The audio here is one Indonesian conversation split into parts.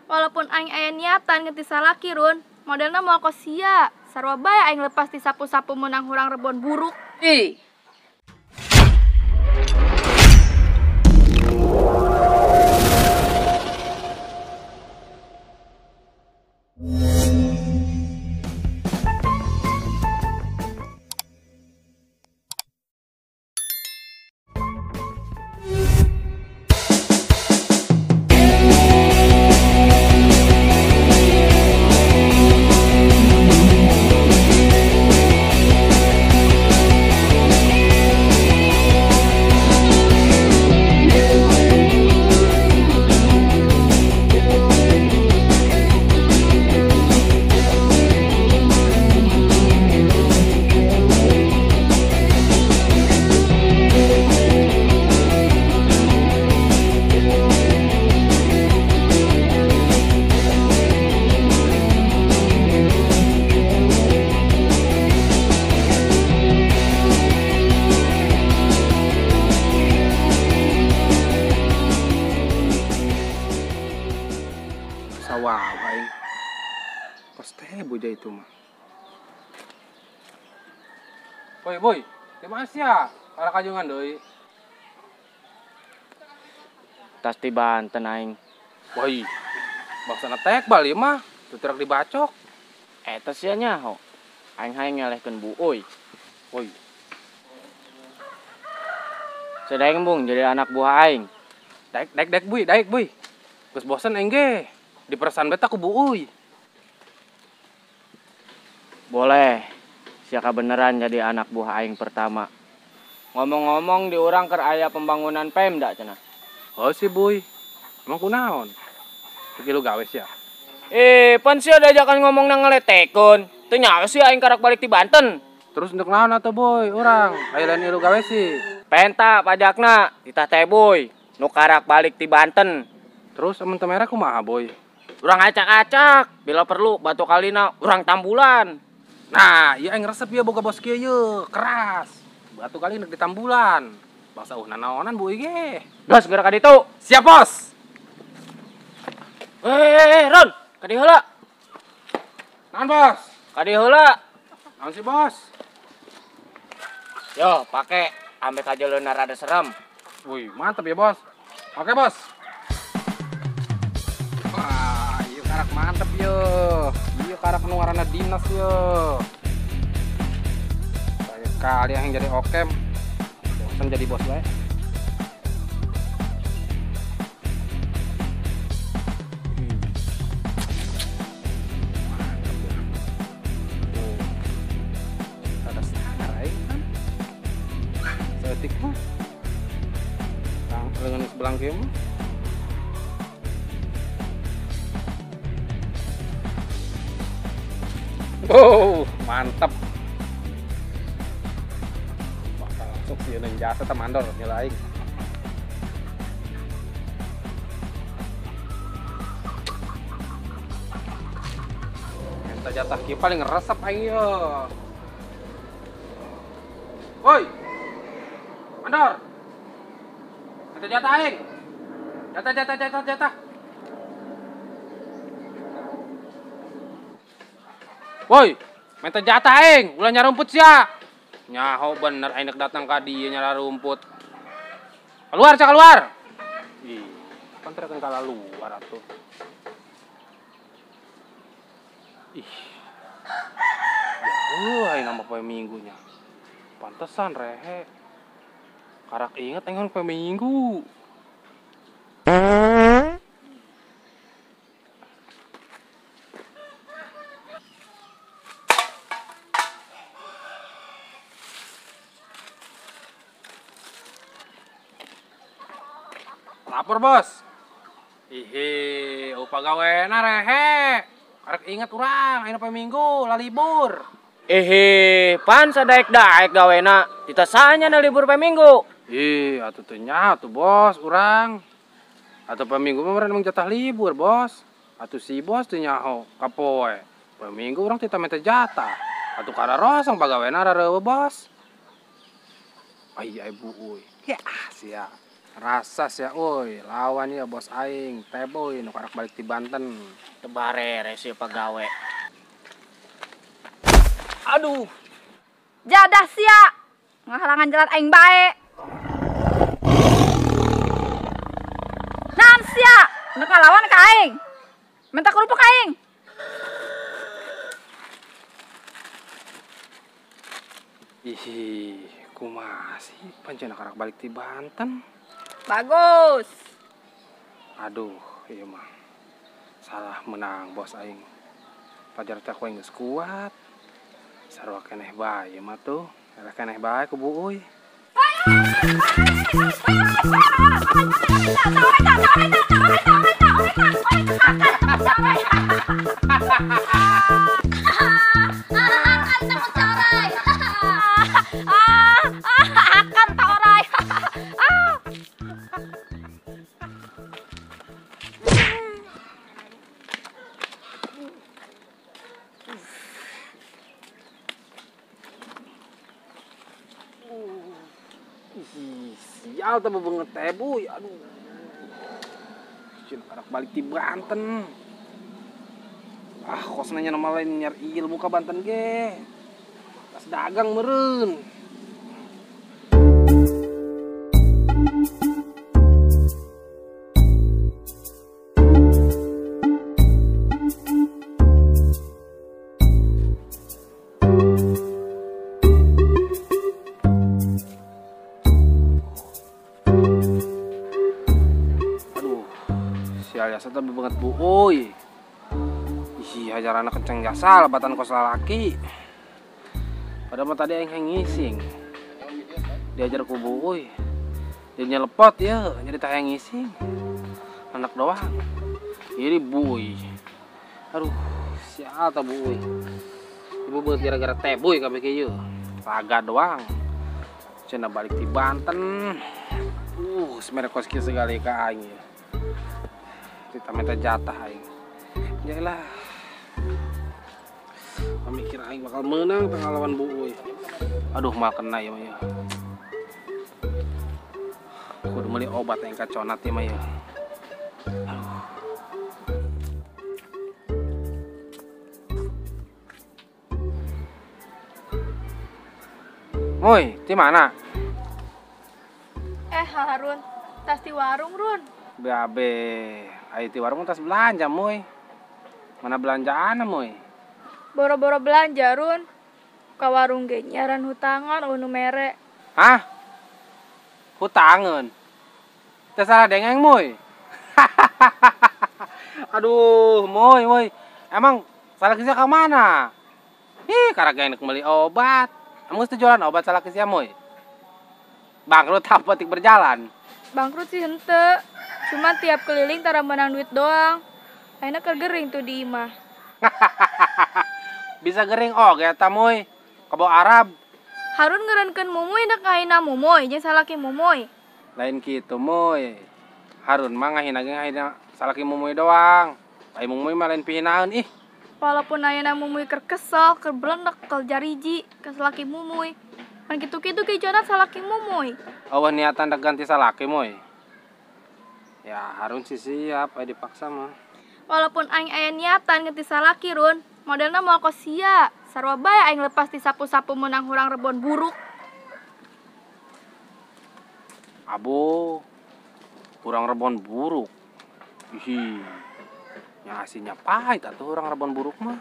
Walaupun aing aya niatan ngeunti salaki Run, modelna moal kosia. Sarua bae aing lepas di sapu-sapu menang hurang rebon buruk. Ih. Sawah aing. Pasti boja itu mah. Boy, di mana sih ya? Arah kajungan deui. Tas di Banten aing. Woi, baksana tek bali mah, tuturak dibacok. Eta sia nyaho. Aing hayang ngelehkeun buuy. Woi, Sedaeng bung jadi anak buah aing. daek buy. Geus bosen aing ge. Diperesan beta ku buuy. Boleh. Siaka beneran jadi anak buah aing pertama. Ngomong-ngomong di urang keur aya pembangunan Pemda cenah. Oh sih buy. Emang kunaon? Pergi lu gawe sia. Pan sia diajakan ngomong nang ngeletekun. Teu nyaho sih aing karak balik di Banten. Terus untuk naon atuh boy? Urang, aya lain lu gawe sih. Penta pajakna ditah teh boy. Nu karak balik di Banten. Terus amun teu merah kumaha boy? Urang acak-acak, bila perlu batu kalina urang tambulan. Nah, ieu aing resep ieu boga bos kieu ieu, keras. Batu kali neuk ditambulan. Bangsa nanaonan buuy ge. Dos geura ka ditu. Siap bos. Ron, ka dieu heula. Naon bos? Ka dieu heula. Naon sih bos? Yo, pake ambek kajeuleunan rada serem. Wih, mantep ya bos. Oke bos. Wah, iya karak mantep yo. Iya karak nu ngaranna dinas yo. Banyak kali yang jadi okem. Bosan jadi bos wae. Mantep ya. Tuh. Ada sangar aing kan. Setik mah. Dengan sebelah game. Oh, mantap. Bakal langsung sih yang jasa temandor nyelain. Minta jatah kieu paling ngeresep aing yo. Woi. Mandor. Minta jatah aing. Jatah. Woi, minta jatah aing, ulah nyarumput sia. Nyaho bener aing datang ka dieu nyara rumput. Keluar. Ih, kan terekan kala luar atuh. Ih. Ya aing nama poe minggunya. Pantesan rehe. Karak inget aing poe minggu. Lapor bos. Ihi, upagawena rehe. Karek inget urang, ayeuna poe Minggu, libur. Pan sadaek-daek gawena. Ditasanya na libur poe Minggu. Ih, atuh teh nya atuh bos, urang. Atuh poe Minggu mah emang jatah libur, bos. Atuh si bos teh nyaho kapoe. Poe Minggu urang teh minta jatah. Atuh kararosong pagawena rareueuh bos. Ai ibu euy. Ya sia. Rasas ya, oi. Lawan ya bos aing, teboy nu karak balik di Banten. Tebare resi pagawe. Aduh. Jadah sia. Ngahalangan jalan aing bae. Naon sia? Hendak ngalawan ka aing. Minta kerupuk aing. Ih, kumaha sih pancen karak balik di Banten. Bagus. Aduh, iya mah. Salah menang bos aing. Pajar teh koe geus kuat. Sarua keneh bae mah tuh. Era keneh bae ku Bu Uy. Akan tak orai. Ih, sial teh bebenget teh Bu. Aduh. Cina karak balik di Banten. Ah, kos nanya nama lain nyari ilmu ka Banten ge. Tas dagang meureun. Aduh, sial jasa teh banget Bu Uy. Ih, hajar anak kenceng jasa labatan kos lalaki. Padahal mah tadi aing ngising. Diajar ku Bu Uy. Dia nyelepot ya, jadi teh ngising. Anak doang. Ini Bu Uy. Aduh, sial teh Bu Uy. Ibu beut gara-gara teh boy kabeh kieu. Laga doang. Cenah balik di Banten. Sebenarnya kos kieu segala ka aing ya. Kita minta jatah aing. Yaelah. Pamikir aing bakal menang tengah lawan Bu Uy. Aduh, mal kena ya mah ya. Kudu meuli obat yang kaconat ya mah ya. Aduh. Moy, di mana? Harun, tas di warung, Run. Babe, ayo di warung tas belanja, Moy. Mana belanjaan, Moy? Boro-boro belanja, Run. Ka warung ge nyaran hutangan anu mere. Hah? Hutangan? Teh salah dengeng, Moy. Aduh, Moy. Emang salah kisah ke mana? Ih, karena enak beli obat. Kamu mesti jualan obat salah kisah, Moy. Bangkrut apotik berjalan. Bangkrut sih hente. Cuma tiap keliling tara menang duit doang. Akhirnya kergering tuh di imah. Bisa gering oge eta, Moy. Kebo Arab. Harun ngerenkeun mumuy dak ngahina mumuy jeung salaki mumuy. Lain kitu, Moy. Harun mah ngahina salaki mumuy doang. Ai mumuy mah lain pihinaeun ih. Walaupun ayeuna mumuy keur kesel, keur belenek, keur jariji ke salaki mumuy. Kan kitu-kitu kiconat salaki mumuy. Eueuh niatan dak ganti salaki, Moy. Ya, Harun sih siap, aya dipaksa mah. Walaupun aing aya niatan ganti salaki, Run, modelna moal kosia. Sarua bae aing lepas di sapu-sapu menang hurang rebon buruk. Abo, kurang rebon buruk. Ih, yang aslinya pahit atuh orang rebon buruk mah.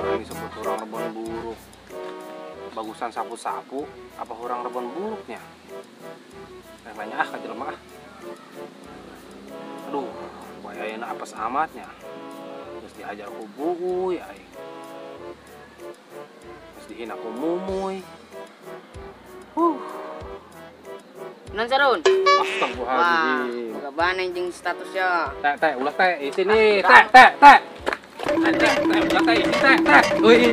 Yang disebut orang rebon buruk. Bagusan sapu-sapu, apa orang rebon buruknya? Nanya ka jelema ah. Aduh, bayana apes amatnya. Terus dihajar ku Bu Uy aing. Terus dihina ku Mumuy. Non Sarun. Astagfirullahaladzim. Wah, gaban anjing statusnya. Teh, ulah teh, isi nih, teh. Teh, ulah teh, isi teh. Wih.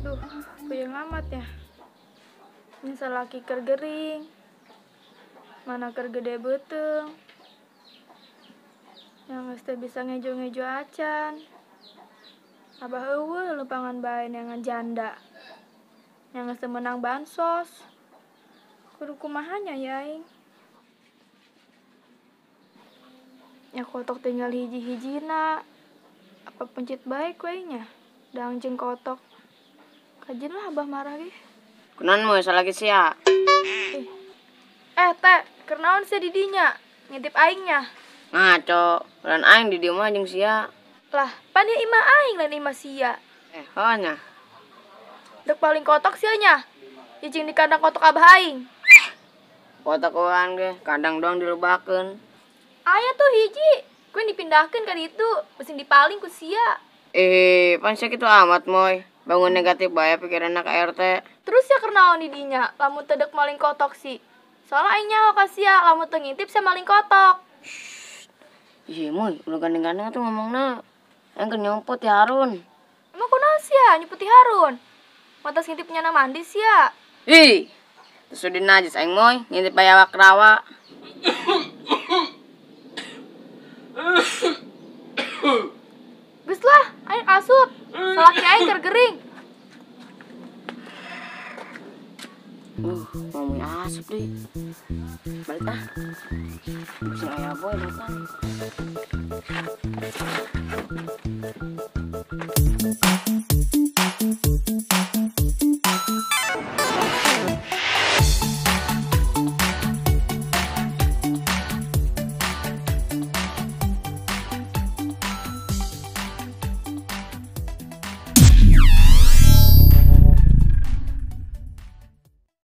Duh, puyeng amat ya. Misal laki keur gering. Mana keur gede beuteung. Yang mesti bisa ngejo-ngejo acan. Abah eueuh lupangan bae yang janda. Yang mesti menang bansos. Kudu kumahanya ya aing. Ya kotok tinggal hiji-hijina. Apa pencit baik we nya? Dang jeung kotok. Kajin lah abah marah ge. Kunaon moy salaki sia? Teh, kernaon sia di dinya? Ngintip aingnya. Ngaco, lan aing di dieu mah jeung sia. Lah, pan ieu imah aing lain imah sia. Hanya. Dek paling kotok sia nya. Icing di kandang kotok abah aing. Kotak orang ge, kadang doang dilebakeun. Aya tuh hiji. Kue dipindahkeun ka ditu, mesin dipaling ku sia. Pan sia kitu amat moy. Bangun negatif bae pikiranna ka RT. Terus ya kernaon di dinya? Lamun teu dek maling kotok sih. Soalnya aing nyaho ka sia, lamun teu ngintip sia maling kotok. Iya moy, udah gandeng-gandeng tuh ngomongna. Aing keur nyompot ya Harun. Emang kunaon sia nyeputi Harun? Mantas ngintip nyana mandi sia. Ih, terus udah najis aing moy, ngintip bae awak rawa. Geus lah, aing asup. Salaki aing keur gering. Ngomongin asup deh. Balik ah. Si ayah boy datang.